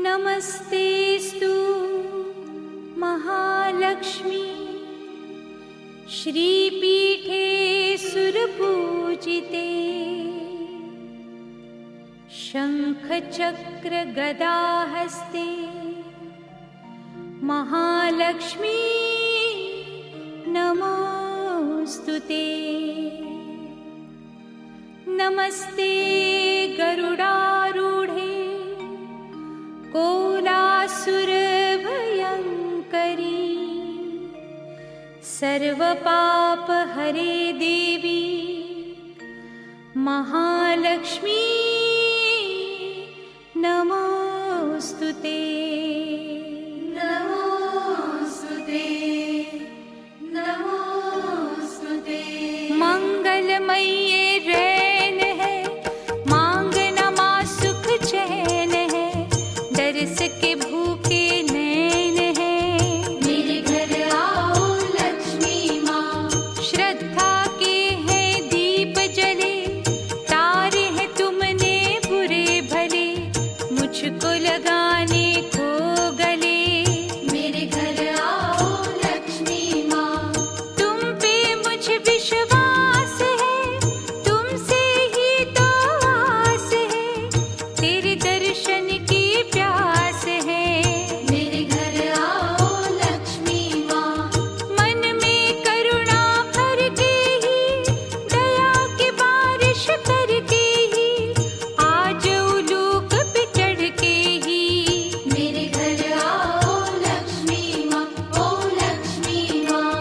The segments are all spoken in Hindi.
नमस्तेस्तु महालक्ष्मी श्रीपीठे सुरपूजिते शंखचक्र गदाहस्ते महालक्ष्मी नमोस्तुते। नमस्ते गरुडारूढे कोलासुरभयंकरी सर्वपापहरे देवी महालक्ष्मी नमोस्तुते। नमोस्तुते नमोस्तुते। मंगलमयी रैन है मांगना माँ सुख चैन है दरस के भूखे नैन है मेरे घर आओ लक्ष्मी माँ। श्रद्धा के हैं दीप जले तारे हैं तुमने बुरे भले मुझको लगाने को गले मेरे घर आओ लक्ष्मी माँ। तुम पे मुझे विश्वास है तुमसे ही तो आस है तेरे दर्शन की प्यास है मेरे घर आओ लक्ष्मी माँ। मन में करुणा भर के ही दया की बारिश करके ही आज उलूक पे चढ़ के ही मेरे घर आओ लक्ष्मी माँ। ओ लक्ष्मी माँ।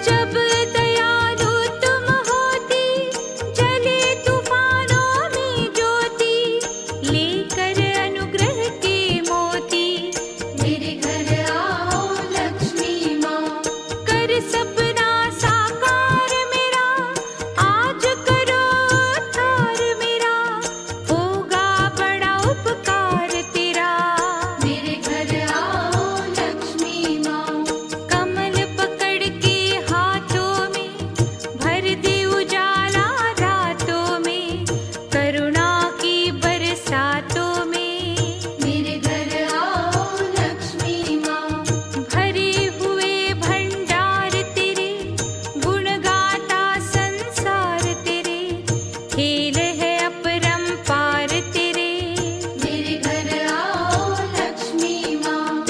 जब दयालु तुम होती, जले तूफानों में ज्योति, लेकर अनुग्रह के मोती, मेरे घर आओ लक्ष्मी माँ। कर सपना साकार मेरा, आज करो उद्धार मेरा, होगा बड़ा उपकार तेरा, मेरे घर आओ लक्ष्मी माँ। कमल पकड़ के हाथों में, भर दे उजाला रातों में, करुणा की बरसातों में, मेरे घर आओ लक्ष्मी माँ। भरे हुए भंडार तेरे, गुण गाता संसार तेरे, खेल है अपरंपार तेरे, मेरे घर आओ लक्ष्मी माँ।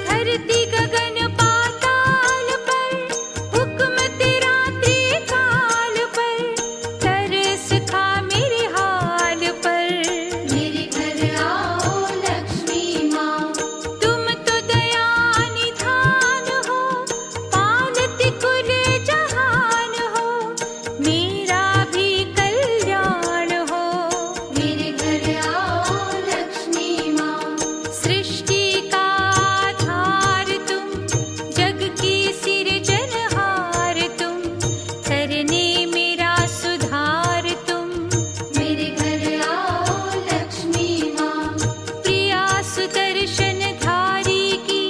धरती गगन पाताल पर, हुक्म तेरा त्रिकाल पर, तरस खा मेरे हाल पर, मेरे घर आओ लक्ष्मी माँ। तुम तो दया निधान हो, पालती कुल जहान हो, मेरा भी कल्याण हो, मेरे घर आओ लक्ष्मी माँ। सृष्टि का आधार तुम, जग की सिरजनहार तुम, करने मेरा सुधार तुम, मेरे घर आओ लक्ष्मी माँ। प्रिया सुदर्शन धारी की,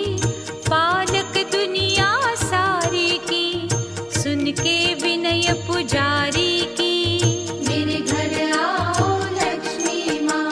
पालक दुनिया सारी की, सुन के विनय पुजारी की, मेरे घर आओ लक्ष्मी माँ।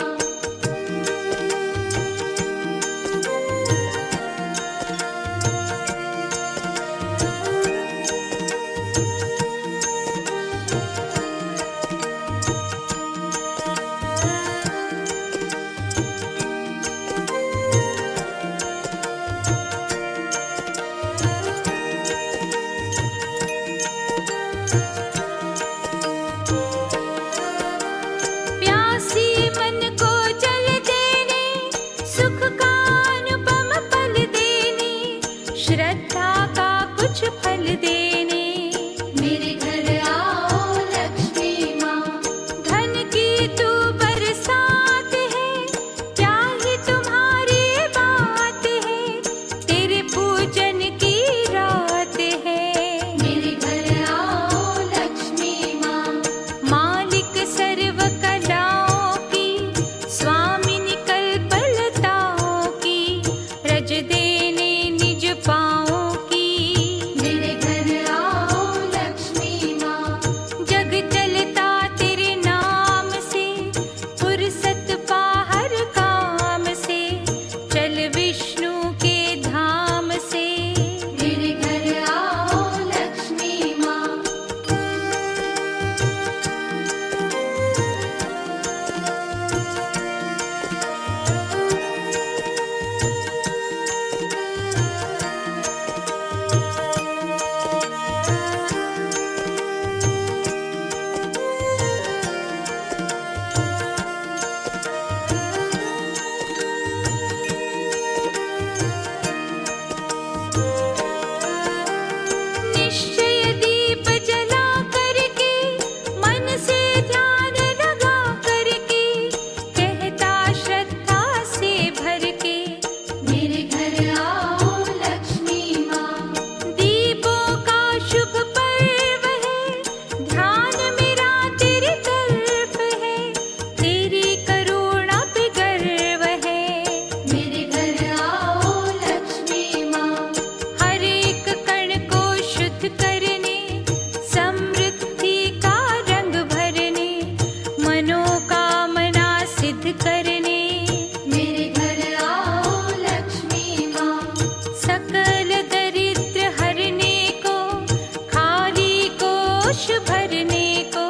भरने को,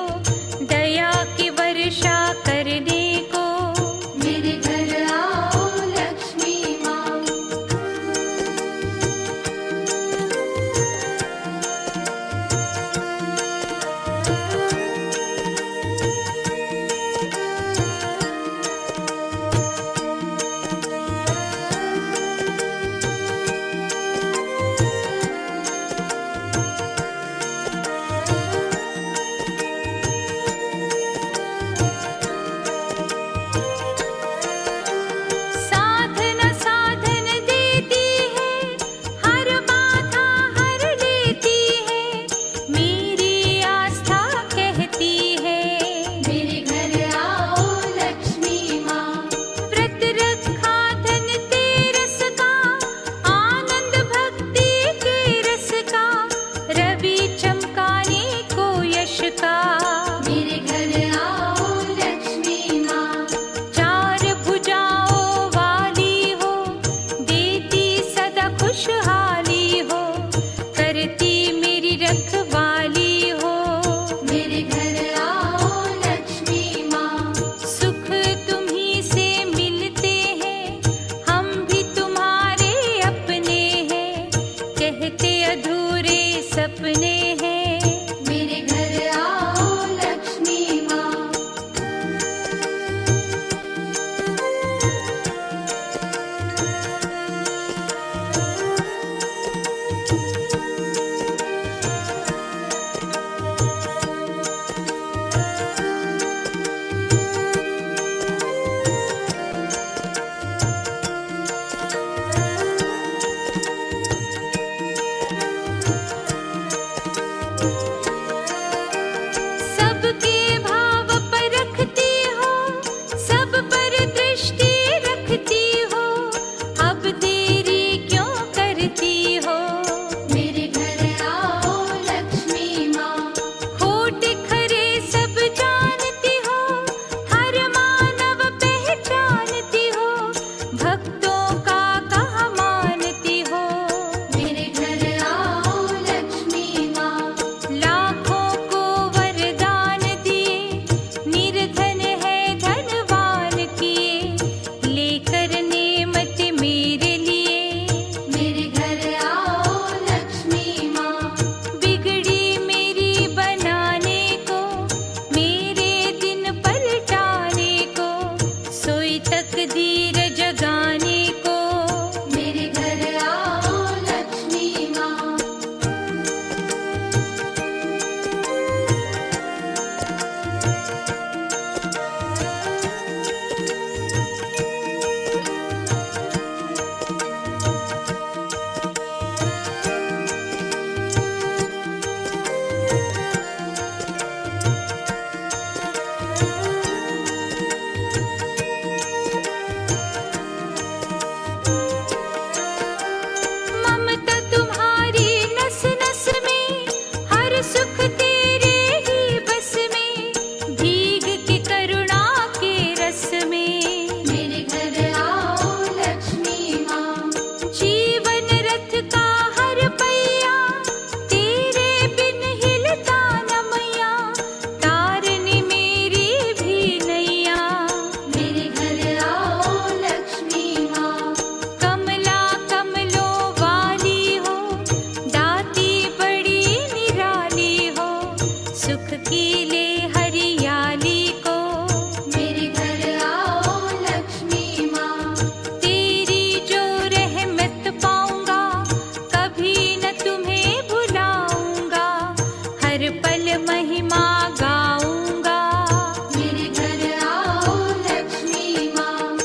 दया की वर्षा करने को। मेरे घर आओ लक्ष्मी माँ। साधना साधन देती है, हर बाधा हर लेती है, मेरी आस्था कहती है। मेरे घर आओ लक्ष्मी माँ। व्रत रखा धन तेरस का, आनंद भक्ति के रस का, रवि चमकाने को यश का। मेरे घर आओ लक्ष्मी माँ। चार भुजाओं वाली हो, देती सदा खुशहाली हो, करती मेरी रखवाली हो। मेरे घर आओ लक्ष्मी माँ। सुख तुम्ही से मिलते हैं, हम भी तुम्हारे अपने हैं, कहते अधूरे सपने हैं। मेरे घर आओ लक्ष्मी माँ। सबके भाव परखती हो, सब पर दृष्टि रखती हो, अब देरी क्यों करती हो। मेरे घर आओ लक्ष्मी माँ। खोट खरे सब जानती हो, हर मानव पहचानती हो, भक्तों का कहा मानती हो। मेरे घर आओ लक्ष्मी माँ। लाखों को वरदान दिए, निर्धन है धनवान किए, लेकर नेमत मेरे लिए। मेरे घर आओ लक्ष्मी माँ। बिगड़ी मेरी बनाने को, मेरे दिन पलटाने को, सोई तकदीर जगाने को। मेरे घर आओ लक्ष्मी माँ। ममता तुम्हारी नस नस में, हर सुख तेरे ही बस में, भीग के करुणा के रस में। मेरे घर आओ लक्ष्मी माँ। जीवन रथ का हर पहिया, तेरे बिन हिलता न मैया, तारनी मेरी भी नैया। मेरे घर आओ लक्ष्मी माँ। कमला कमलों वाली हो, दाती बड़ी निराली हो, सुख की ले हरियाली को। मेरे घर आओ लक्ष्मी माँ। तेरी जो रहमत पाऊंगा, कभी न तुम्हें भुलाऊंगा, हर पल महिमा गाऊंगा। मेरे घर आओ लक्ष्मी माँ।